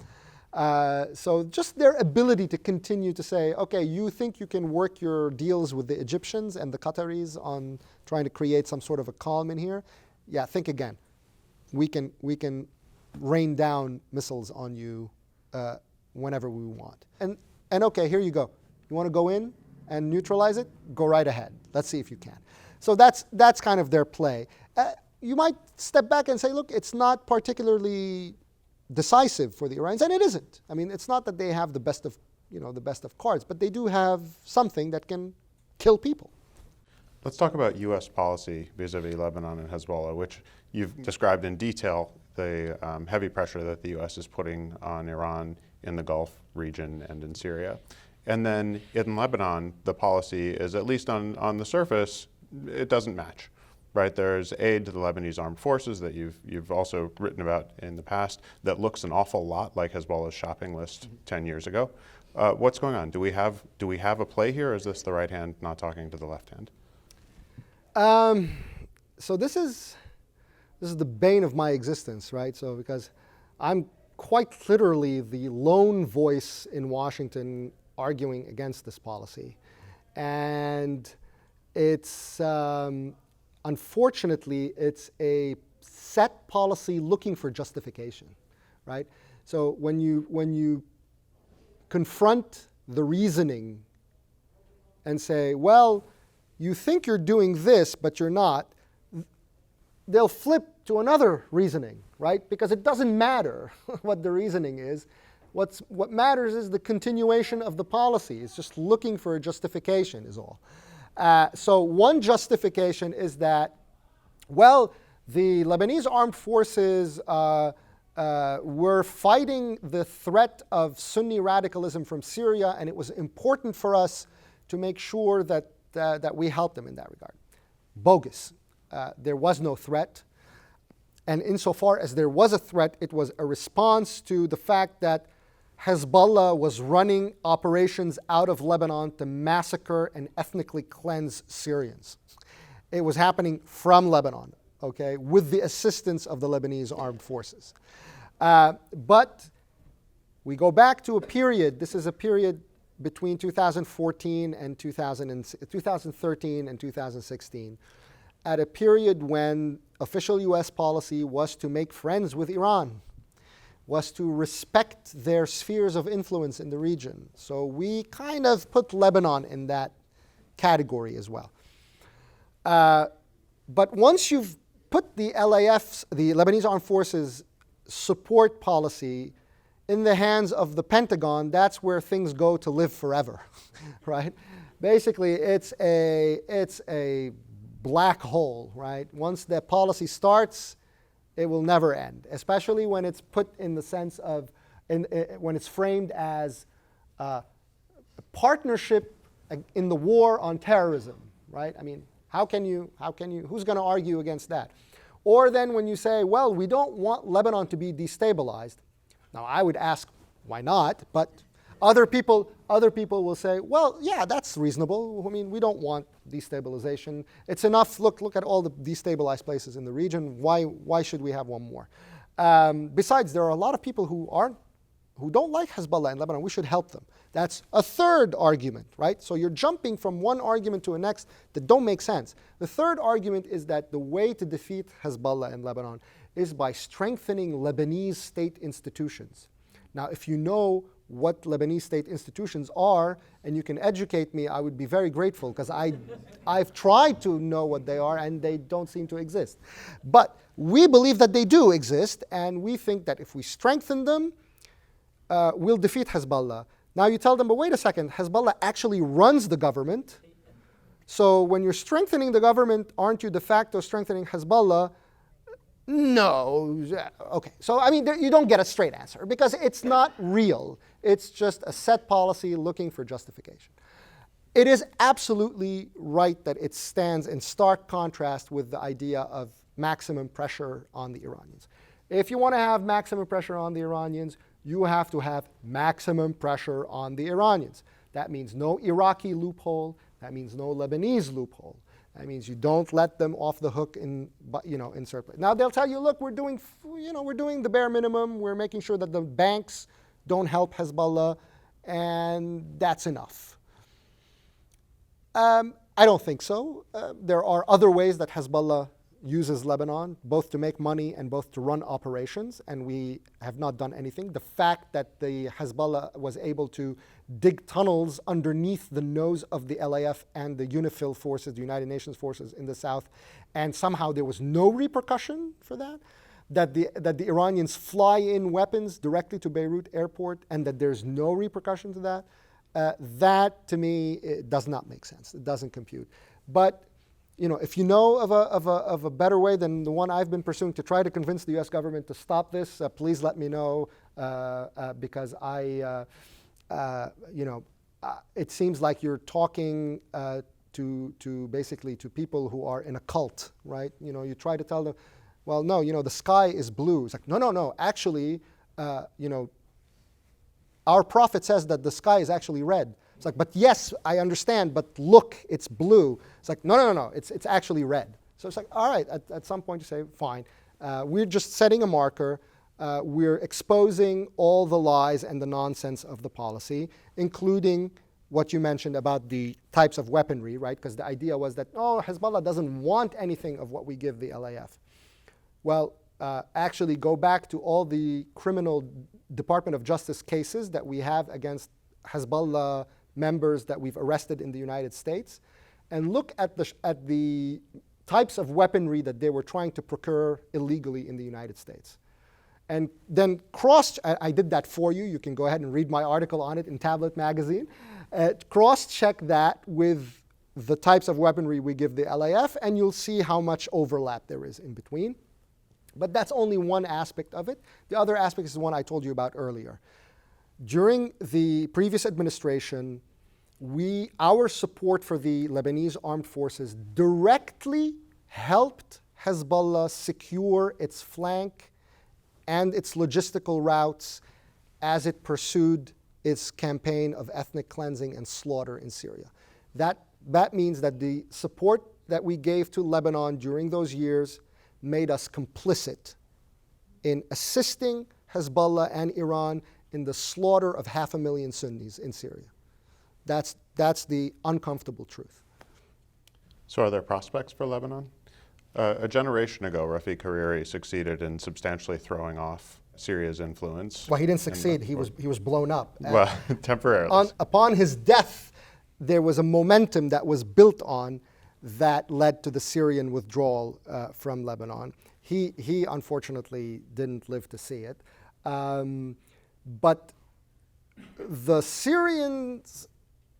Speaker 2: So just their ability to continue to say, okay, you think you can work your deals with the Egyptians and the Qataris on trying to create some sort of a calm in here? Yeah, think again. We can rain down missiles on you whenever we want. And okay, here you go. You want to go in and neutralize it? Go right ahead. Let's see if you can. So that's kind of their play. You might step back and say, look, it's not particularly decisive for the Iranians, and it isn't. I mean, it's not that they have the best of cards, but they do have something that can kill people.
Speaker 1: Let's talk about U.S. policy vis-a-vis Lebanon and Hezbollah, which you've described in detail, the heavy pressure that the U.S. is putting on Iran in the Gulf region and in Syria. And then in Lebanon, the policy is, at least on the surface, it doesn't match. Right, there's aid to the Lebanese armed forces that you've also written about in the past that looks an awful lot like Hezbollah's shopping list 10 years ago. What's going on? Do we have a play here, or is this the right hand not talking to the left hand?
Speaker 2: So this is the bane of my existence, right? So because I'm quite literally the lone voice in Washington arguing against this policy, and it's. Unfortunately, it's a set policy looking for justification, right? So when you confront the reasoning and say, well, you think you're doing this, but you're not, they'll flip to another reasoning, right? Because it doesn't matter what the reasoning is. What matters is the continuation of the policy. It's just looking for a justification is all. So one justification is that, well, the Lebanese armed forces were fighting the threat of Sunni radicalism from Syria, and it was important for us to make sure that we helped them in that regard. Bogus. There was no threat. And insofar as there was a threat, it was a response to the fact that Hezbollah was running operations out of Lebanon to massacre and ethnically cleanse Syrians. It was happening from Lebanon, okay, with the assistance of the Lebanese armed forces. But we go back to a period, this is a period between 2014 and 2013 and 2016, at a period when official US policy was to make friends with Iran, was to respect their spheres of influence in the region. So we kind of put Lebanon in that category as well. But once you've put the LAF's, the Lebanese Armed Forces support policy, in the hands of the Pentagon, that's where things go to live forever, right? Basically, it's a black hole, right? Once the policy starts, it will never end, especially when it's put in the sense of, when it's framed as a partnership in the war on terrorism, right? I mean, how can you, who's going to argue against that? Or then when you say, well, we don't want Lebanon to be destabilized. Now, I would ask, why not? But other people will say, well, yeah, that's reasonable. I mean, we don't want destabilization. It's enough. Look at all the destabilized places in the region. Why should we have one more? Besides, there are a lot of people who don't like Hezbollah in Lebanon. We should help them. That's a third argument, right? So you're jumping from one argument to the next that don't make sense. The third argument is that the way to defeat Hezbollah in Lebanon is by strengthening Lebanese state institutions. Now, if you know what Lebanese state institutions are and you can educate me, I would be very grateful, because I've tried to know what they are and they don't seem to exist. But we believe that they do exist, and we think that if we strengthen them, we'll defeat Hezbollah. Now you tell them, but wait a second, Hezbollah actually runs the government. So when you're strengthening the government, aren't you de facto strengthening Hezbollah? No. Okay. So, I mean, you don't get a straight answer, because it's not real. It's just a set policy looking for justification. It is absolutely right that it stands in stark contrast with the idea of maximum pressure on the Iranians. If you want to have maximum pressure on the Iranians, you have to have maximum pressure on the Iranians. That means no Iraqi loophole. That means no Lebanese loophole. That means you don't let them off the hook in certain places. Now they'll tell you, look, we're doing the bare minimum. We're making sure that the banks don't help Hezbollah, and that's enough. I don't think so. There are other ways that Hezbollah uses Lebanon, both to make money and both to run operations, and we have not done anything. The fact that the Hezbollah was able to dig tunnels underneath the nose of the LAF and the UNIFIL forces, the United Nations forces in the south, and somehow there was no repercussion for that, that the Iranians fly in weapons directly to Beirut airport, and that there's no repercussion to that, that to me, it does not make sense. It doesn't compute. But if you know of a better way than the one I've been pursuing to try to convince the U.S. government to stop this, please let me know, because it seems like you're talking to basically to people who are in a cult, right? You try to tell them, well, no, the sky is blue. It's like, no, actually, our prophet says that the sky is actually red. It's like, but yes, I understand, but look, it's blue. It's like, no, it's actually red. So it's like, all right, at some point you say, fine. We're just setting a marker. We're exposing all the lies and the nonsense of the policy, including what you mentioned about the types of weaponry, right? Because the idea was that, Hezbollah doesn't want anything of what we give the LAF. Well, actually go back to all the criminal Department of Justice cases that we have against Hezbollah members that we've arrested in the United States, and look at the types of weaponry that they were trying to procure illegally in the United States. And then I did that for you. You can go ahead and read my article on it in Tablet Magazine. Cross-check that with the types of weaponry we give the LAF, and you'll see how much overlap there is in between. But that's only one aspect of it. The other aspect is the one I told you about earlier. During the previous administration, our support for the Lebanese armed forces directly helped Hezbollah secure its flank and its logistical routes as it pursued its campaign of ethnic cleansing and slaughter in Syria. That means that the support that we gave to Lebanon during those years made us complicit in assisting Hezbollah and Iran in the slaughter of 500,000 Sunnis in Syria. That's the uncomfortable truth.
Speaker 1: So are there prospects for Lebanon? A generation ago, Rafiq Hariri succeeded in substantially throwing off Syria's influence.
Speaker 2: Well, he didn't succeed. He was blown up.
Speaker 1: Well, temporarily.
Speaker 2: Upon his death, there was a momentum that was built on that led to the Syrian withdrawal from Lebanon. He unfortunately didn't live to see it. But the Syrians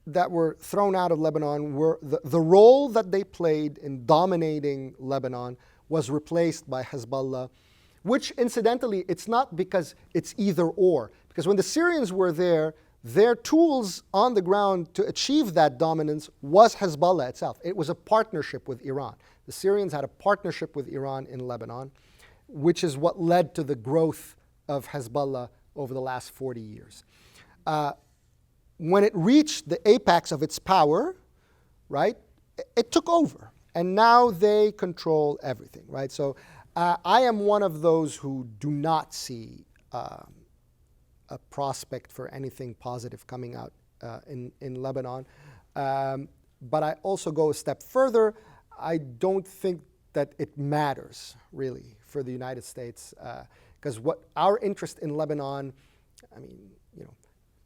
Speaker 2: that were thrown out of Lebanon were the role that they played in dominating Lebanon was replaced by Hezbollah, which incidentally, it's not because it's either or. Because when the Syrians were there, their tools on the ground to achieve that dominance was Hezbollah itself. It was a partnership with Iran. The Syrians had a partnership with Iran in Lebanon, which is what led to the growth of Hezbollah over the last 40 years. When it reached the apex of its power, right, it took over. And now they control everything, right? So I am one of those who do not see a prospect for anything positive coming out in Lebanon. But I also go a step further. I don't think that it matters, really, for the United States. Because what our interest in Lebanon I mean,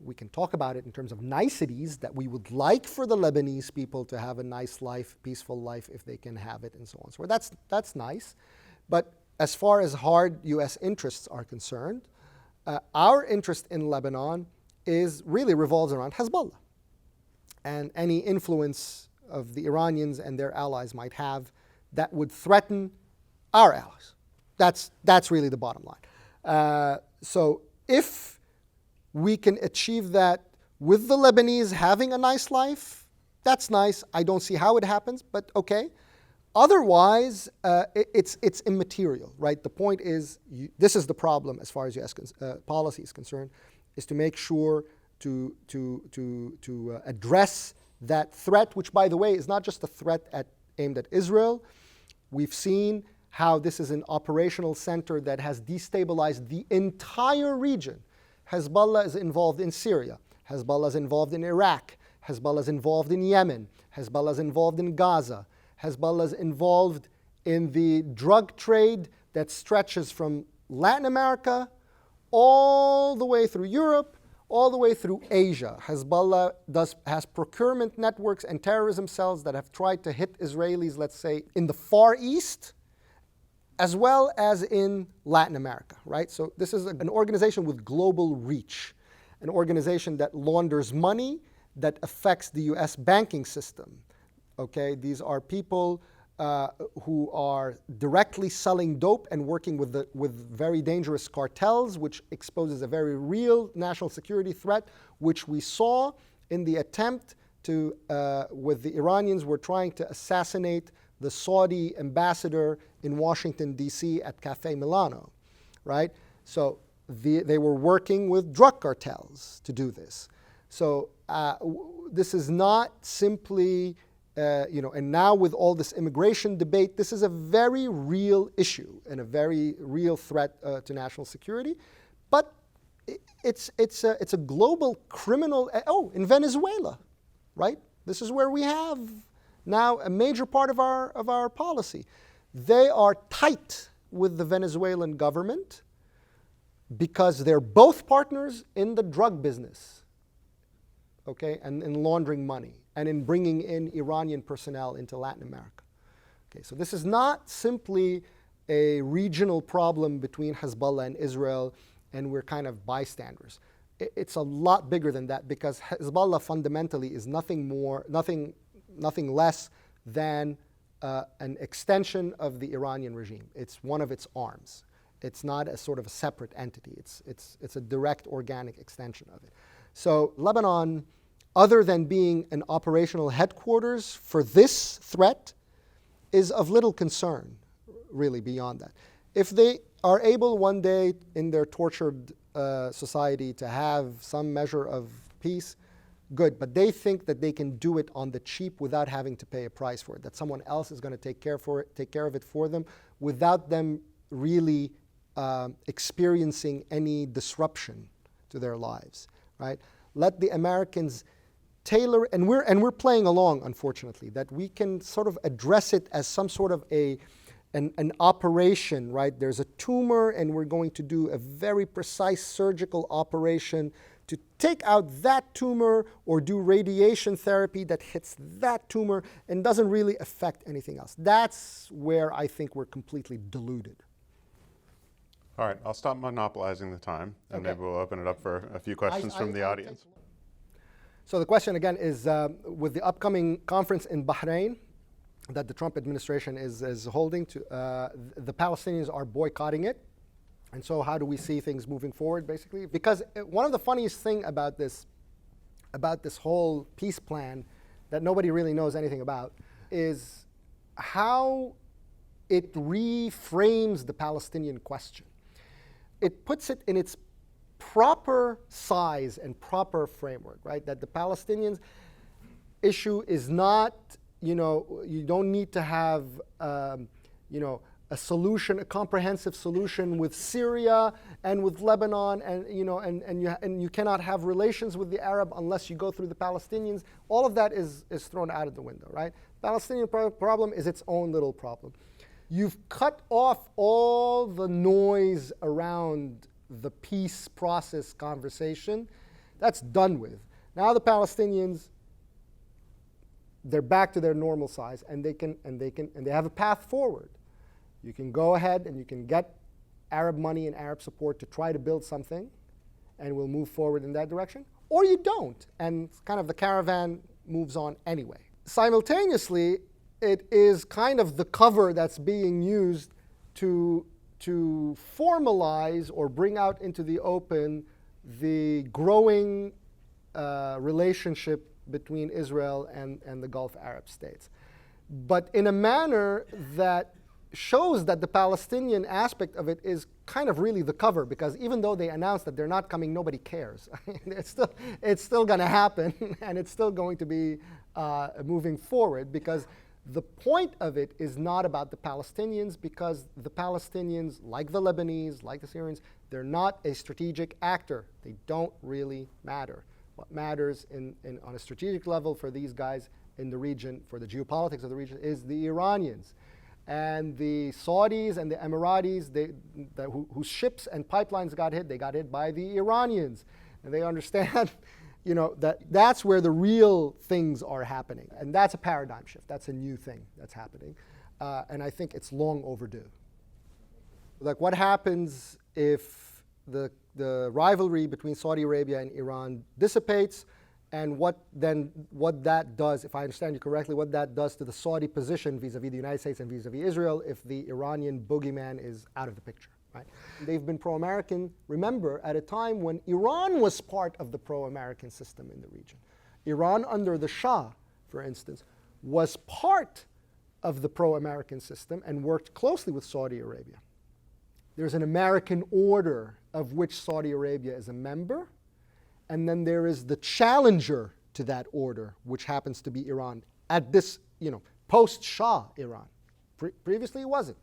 Speaker 2: we can talk about it in terms of niceties that we would like for the Lebanese people to have a nice life, peaceful life, if they can have it, and so on. So that's nice. But as far as hard U.S. interests are concerned, our interest in Lebanon really revolves around Hezbollah and any influence of the Iranians and their allies might have that would threaten our allies. That's really the bottom line. So if we can achieve that with the Lebanese having a nice life, that's nice. I don't see how it happens, but okay. Otherwise, it's immaterial, right? The point is, this is the problem as far as U.S. Policy is concerned, is to make sure to address that threat, which, by the way, is not just a threat aimed at Israel. We've seen how this is an operational center that has destabilized the entire region. Hezbollah is involved in Syria. Hezbollah is involved in Iraq. Hezbollah is involved in Yemen. Hezbollah is involved in Gaza. Hezbollah is involved in the drug trade that stretches from Latin America all the way through Europe, all the way through Asia. Hezbollah has procurement networks and terrorism cells that have tried to hit Israelis, let's say, in the Far East, as well as in Latin America, right? So this is an organization with global reach, an organization that launders money, that affects the U.S. banking system, okay? These are people who are directly selling dope and working with very dangerous cartels, which exposes a very real national security threat, which we saw in the attempt to, with the Iranians were trying to assassinate the Saudi ambassador in Washington, D.C. at Cafe Milano, right? So they were working with drug cartels to do this. So this is not simply, and now with all this immigration debate, this is a very real issue and a very real threat to national security. But it's a global criminal, in Venezuela, right? This is where we have now a major part of our policy. They are tight with the Venezuelan government because they're both partners in the drug business, okay, and in laundering money and in bringing in Iranian personnel into Latin America. Okay, so this is not simply a regional problem between Hezbollah and Israel and we're kind of bystanders. It's a lot bigger than that because Hezbollah fundamentally is nothing less than an extension of the Iranian regime. It's one of its arms. It's not a sort of a separate entity. It's a direct organic extension of it. So Lebanon, other than being an operational headquarters for this threat, is of little concern, really, beyond that. If they are able one day in their tortured society to have some measure of peace, good, but they think that they can do it on the cheap without having to pay a price for it, that someone else is going to take care of it for them without them really experiencing any disruption to their lives, right? Let the Americans tailor, and we're playing along, unfortunately, that we can sort of address it as some sort of an operation, right? There's a tumor and we're going to do a very precise surgical operation to take out that tumor or do radiation therapy that hits that tumor and doesn't really affect anything else. That's where I think we're completely deluded.
Speaker 1: All right, I'll stop monopolizing the time and maybe we'll open it up for a few questions from the audience.
Speaker 2: So the question again is, with the upcoming conference in Bahrain that the Trump administration is holding, the Palestinians are boycotting it. And so how do we see things moving forward, basically? Because one of the funniest thing about this whole peace plan that nobody really knows anything about is how it reframes the Palestinian question. It puts it in its proper size and proper framework, right? That the Palestinians issue is not, you don't need to have, a solution, a comprehensive solution with Syria and with Lebanon, and you cannot have relations with the Arab unless you go through the Palestinians. All of that is thrown out of the window, right? Palestinian problem is its own little problem. You've cut off all the noise around the peace process conversation. That's done with. Now the Palestinians, they're back to their normal size, and they have a path forward. You can go ahead and you can get Arab money and Arab support to try to build something, and we'll move forward in that direction, or you don't, and kind of the caravan moves on anyway. Simultaneously, it is kind of the cover that's being used to formalize or bring out into the open the growing relationship between Israel and the Gulf Arab states, but in a manner that shows that the Palestinian aspect of it is kind of really the cover, because even though they announced that they're not coming, nobody cares. It's still going to happen, and it's still going to be moving forward, because the point of it is not about the Palestinians, because the Palestinians, like the Lebanese, like the Syrians, they're not a strategic actor. They don't really matter. What matters on a strategic level for these guys in the region, for the geopolitics of the region, is the Iranians. And the Saudis and the Emiratis, whose ships and pipelines got hit, they got hit by the Iranians. And they understand, that's where the real things are happening. And that's a paradigm shift. That's a new thing that's happening. And I think it's long overdue. Like, what happens if the rivalry between Saudi Arabia and Iran dissipates? And what that does, if I understand you correctly, what that does to the Saudi position vis-a-vis the United States and vis-a-vis Israel if the Iranian boogeyman is out of the picture, right? They've been pro-American, remember, at a time when Iran was part of the pro-American system in the region. Iran under the Shah, for instance, was part of the pro-American system and worked closely with Saudi Arabia. There's an American order of which Saudi Arabia is a member, and then there is the challenger to that order, which happens to be Iran, at this, post-Shah Iran. Previously it wasn't.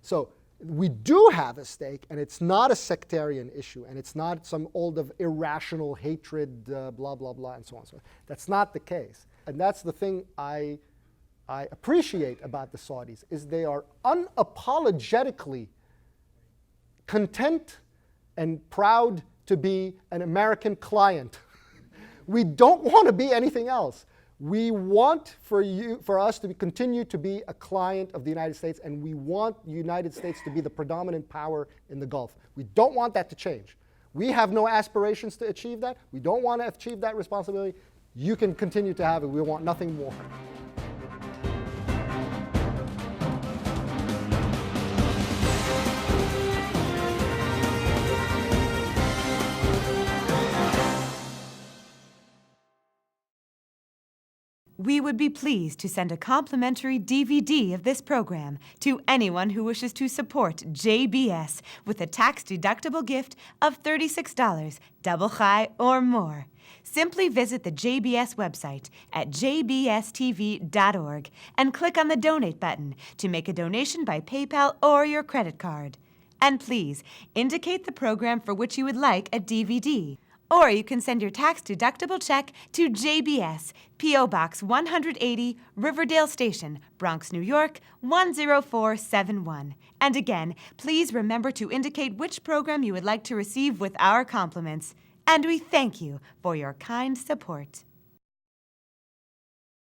Speaker 2: So we do have a stake, and it's not a sectarian issue, and it's not some old of irrational hatred, blah, blah, blah, and so on and so on. That's not the case. And that's the thing I appreciate about the Saudis, is they are unapologetically content and proud to be an American client. We don't want to be anything else. We want for us to continue to be a client of the United States, and we want the United States to be the predominant power in the Gulf. We don't want that to change. We have no aspirations to achieve that. We don't want to achieve that responsibility. You can continue to have it. We want nothing more.
Speaker 3: We would be pleased to send a complimentary DVD of this program to anyone who wishes to support JBS with a tax-deductible gift of $36, double high or more. Simply visit the JBS website at jbstv.org and click on the Donate button to make a donation by PayPal or your credit card. And please indicate the program for which you would like a DVD. Or you can send your tax-deductible check to JBS, P.O. Box 180, Riverdale Station, Bronx, New York, 10471. And again, please remember to indicate which program you would like to receive with our compliments. And we thank you for your kind support.